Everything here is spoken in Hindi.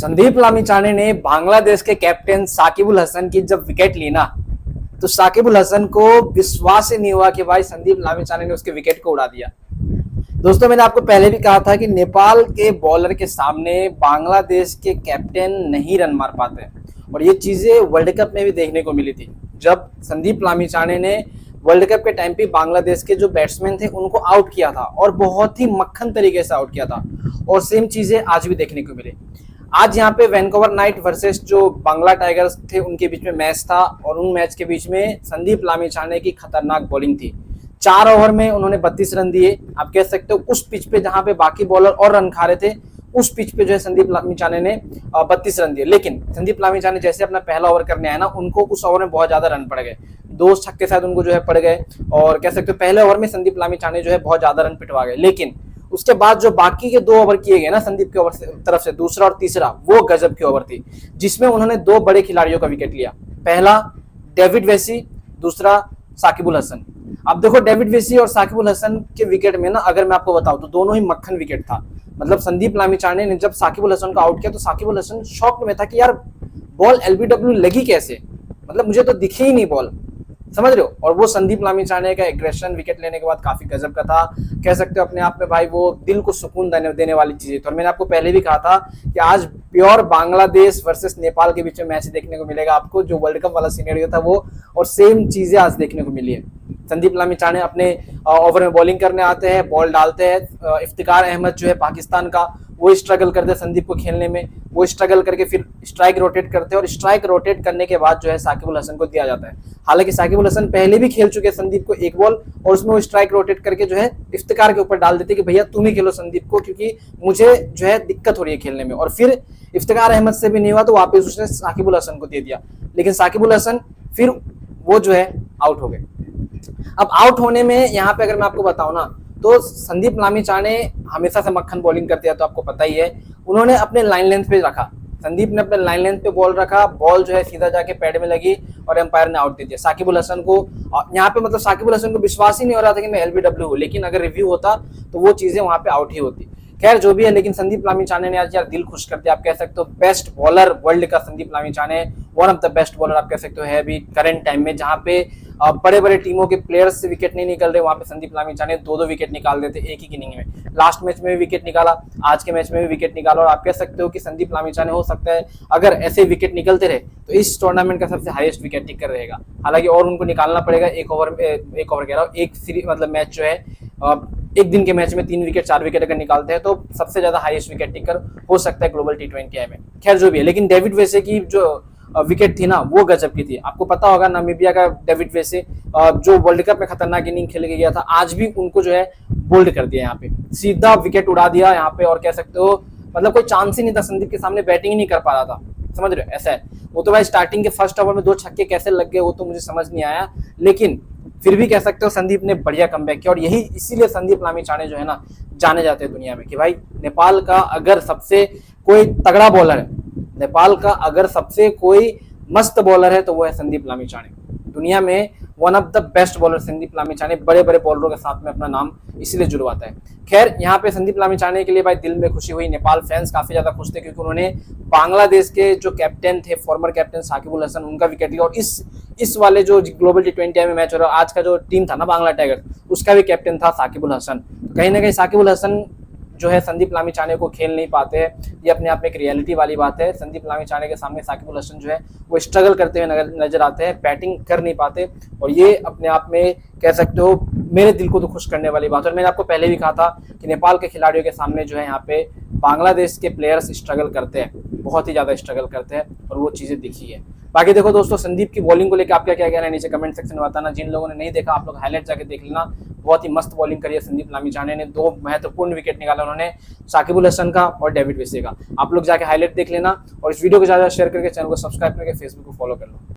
संदीप लामिछाने ने बांग्लादेश के कैप्टन साकिबुल हसन की जब विकेट ली ना, तो साकिबुल हसन को विश्वास ही नहीं हुआ कि भाई संदीप लामिछाने ने उसके विकेट को उड़ा दिया। दोस्तों, मैंने आपको पहले भी कहा था कि नेपाल के बॉलर के सामने बांग्लादेश के कैप्टन नहीं रन मार पाते, और ये चीजें वर्ल्ड कप में भी देखने को मिली थी। जब संदीप लामिछाने ने वर्ल्ड कप के टाइम पे बांग्लादेश के जो बैट्समैन थे उनको आउट किया था, और बहुत ही मक्खन तरीके से आउट किया था, और सेम चीजें आज भी देखने को मिली। आज यहाँ पे वैंकूवर नाइट वर्सेस जो बांग्ला टाइगर्स थे उनके बीच में मैच था, और उन मैच के बीच में संदीप लामिछाने की खतरनाक बॉलिंग थी। 4 ओवर में उन्होंने 32 रन दिए। आप कह सकते हो उस पिच पे जहां पे बाकी बॉलर और रन खा रहे थे, उस पिच पे जो है संदीप लामिछाने ने 32 रन दिए। लेकिन संदीप लामिछाने जैसे अपना पहला ओवर करने आया ना, उनको उस ओवर में बहुत ज्यादा रन पड़ गए, 2 छक्के शायद उनको जो है पड़ गए, और कह सकते हो पहले ओवर में संदीप लामिछाने जो है बहुत ज्यादा रन पिटवा गए। लेकिन उसके बाद जो बाकी के 2 ओवर किए गए ना संदीप के ओवर तरफ से, दूसरा और तीसरा, वो गजब की ओवर थी, जिसमें उन्होंने 2 बड़े खिलाड़ियों का विकेट लिया। पहला डेविड वेसी, दूसरा साकिबुल हसन। अब देखो, डेविड वेसी और साकिबुल हसन के विकेट में ना, अगर मैं आपको बताऊं तो दोनों ही मक्खन विकेट था। मतलब संदीप लामिछाने ने जब साकिबुल हसन को आउट किया तो साकिबुल हसन शॉक में था कि यार बॉल एलबीडब्ल्यू लगी कैसे, मतलब मुझे तो दिखी ही नहीं बॉल, समझ रहे हो। और वो संदीप लामिछाने का एग्रेशन विकेट लेने के बाद काफी गजब का था, कह सकते हो अपने आप में भाई वो दिल को सुकून देने वाली चीजें थी। और मैंने आपको पहले भी कहा था कि आज प्योर बांग्लादेश वर्सेस नेपाल के बीच में मैच देखने को मिलेगा आपको, जो वर्ल्ड कप वाला सिनेरियो था वो, और सेम चीजें आज देखने को मिली है। संदीप लामिछाने अपने ओवर में बॉलिंग करने आते हैं, बॉल डालते हैं। इफ्तिकार अहमद जो है पाकिस्तान का, वो स्ट्रगल करते हैं संदीप को खेलने में, वो स्ट्रगल करके फिर स्ट्राइक रोटेट करते हैं, और स्ट्राइक रोटेट करने के बाद जो है साकिबुल हसन को दिया जाता है। हालांकि साकिबुल हसन पहले भी खेल चुके संदीप को एक बॉल, और उसमें वो स्ट्राइक रोटेट करके जो है इफ्तिकार के ऊपर डाल देते कि भैया तुम ही खेलो संदीप को, क्योंकि मुझे जो है दिक्कत हो रही है खेलने में। और फिर इफ्तिकार अहमद से भी नहीं हुआ तो वापस उसने साकिबुल हसन को दे दिया, लेकिन साकिबुल हसन फिर वो जो है आउट हो गए। अब आउट होने में यहाँ पे अगर मैं आपको बताऊं ना, तो संदीप लामिछाने हमेशा से मक्खन बॉलिंग करते हैं, तो आपको पता ही है। उन्होंने अपने लाइन लेंथ पे रखा, संदीप ने अपने लाइन लेंथ पे बॉल रखा, बॉल जो है सीधा जाके पैड में लगी, और एम्पायर ने आउट दे दिया साकिबुल हसन को। यहाँ पे मतलब साकिबुल हसन को विश्वास ही नहीं हो रहा था कि मैं एलबीडब्ल्यू हूँ, लेकिन अगर रिव्यू होता तो वो चीजें वहां पे आउट ही होती। खैर जो भी है, लेकिन संदीप लामिछाने ने आज यार दिल खुश कर दिया। आप कह सकते हो बेस्ट बॉलर वर्ल्ड का Sandeep Lamichhane, one of the best bowler आप कह सकते हो है अभी करंट टाइम में, जहां पे बड़े बड़े टीमों के प्लेयर्स से विकेट नहीं निकल रहे, वहां पे संदीप लामिछाने 2-2 विकेट निकाल देते एक ही इनिंग में। लास्ट मैच में भी विकेट निकाला, आज के मैच में भी विकेट निकाला, और आप कह सकते हो कि संदीप लामिछाने हो सकता है अगर ऐसे विकेट निकलते रहे तो इस टूर्नामेंट का सबसे हाईएस्ट विकेट टेकर रहेगा। हालांकि और उनको निकालना पड़ेगा, एक ओवर कह रहा हूँ, एक सीरीज मतलब मैच जो है एक दिन के मैच में 3 विकेट 4 विकेट अगर निकालते हैं तो सबसे ज्यादा हाईएस्ट विकेट टेकर हो सकता है ग्लोबल T20 में। खैर जो भी है, लेकिन डेविड वेसे की जो विकेट थी ना वो गजब की थी। आपको पता होगा नामीबिया का डेविड वेसे जो वर्ल्ड कप में खतरनाक इनिंग खेल के गया था, आज भी उनको जो है बोल्ड कर दिया, यहाँ पे सीधा विकेट उड़ा दिया यहाँ पे। और कह सकते हो मतलब कोई चांस ही नहीं था, संदीप के सामने बैटिंग ही नहीं कर पा रहा था, समझ रहे हो ऐसा है। वो तो भाई स्टार्टिंग के फर्स्ट ओवर में 2 छक्के कैसे लग गए वो तो मुझे समझ नहीं आया, लेकिन फिर भी कह सकते हो संदीप ने बढ़िया कमबैक किया। और यही इसीलिए संदीप लामिछाने जो है ना जाने जाते हैं दुनिया में कि भाई नेपाल का अगर सबसे कोई तगड़ा बॉलर है, नेपाल का अगर सबसे कोई मस्त बॉलर है तो वो है संदीप लामिछाने। दुनिया में one of the best bowler Sandeep Lamichhane बड़े बड़े बॉलरों के साथ में अपना नाम इसलिए जुड़वाता है। खैर यहाँ पे संदीप लामिछाने के लिए भाई दिल में खुशी हुई, नेपाल फैंस काफी ज्यादा खुश थे, क्योंकि उन्होंने बांग्लादेश के जो कैप्टन थे फॉर्मर कैप्टन साकिबुल हसन, उनका विकेट लिया। और इस वाले जो ग्लोबल T20 में मैच हो रहा है, आज का जो टीम था ना बांग्ला टाइगर्स, उसका भी कैप्टन था साकिबुल हसन। कहीं ना कहीं साकिबुल हसन जो है संदीप लामिछाने को खेल नहीं पाते हैं, ये अपने आप में एक रियलिटी वाली बात है। संदीप लामिछाने के सामने साकिबुल हसन जो है वो स्ट्रगल करते हुए नजर आते हैं, बैटिंग कर नहीं पाते, और ये अपने आप में कह सकते हो मेरे दिल को तो खुश करने वाली बात है। और मैंने आपको पहले भी कहा था कि नेपाल के खिलाड़ियों के सामने जो है यहाँ पे बांग्लादेश के प्लेयर्स स्ट्रगल करते हैं, बहुत ही ज्यादा स्ट्रगल करते हैं, और वो चीजें दिखी है। बाकी देखो दोस्तों, संदीप की बॉलिंग को लेकर आपका क्या कहना है नीचे कमेंट सेक्शन में बताना। जिन लोगों ने नहीं देखा आप लोग हाईलाइट जाके देख लेना, बहुत ही मस्त बॉलिंग करी है संदीप लामिछाने ने। 2 महत्वपूर्ण विकेट निकाला उन्होंने, साकिबुल हसन का और डेविड वेसे का। आप लोग जाके हाईलाइट देख लेना, और इस वीडियो को ज्यादा शेयर करके चैनल को सब्सक्राइब करके फेसबुक को फॉलो कर लो।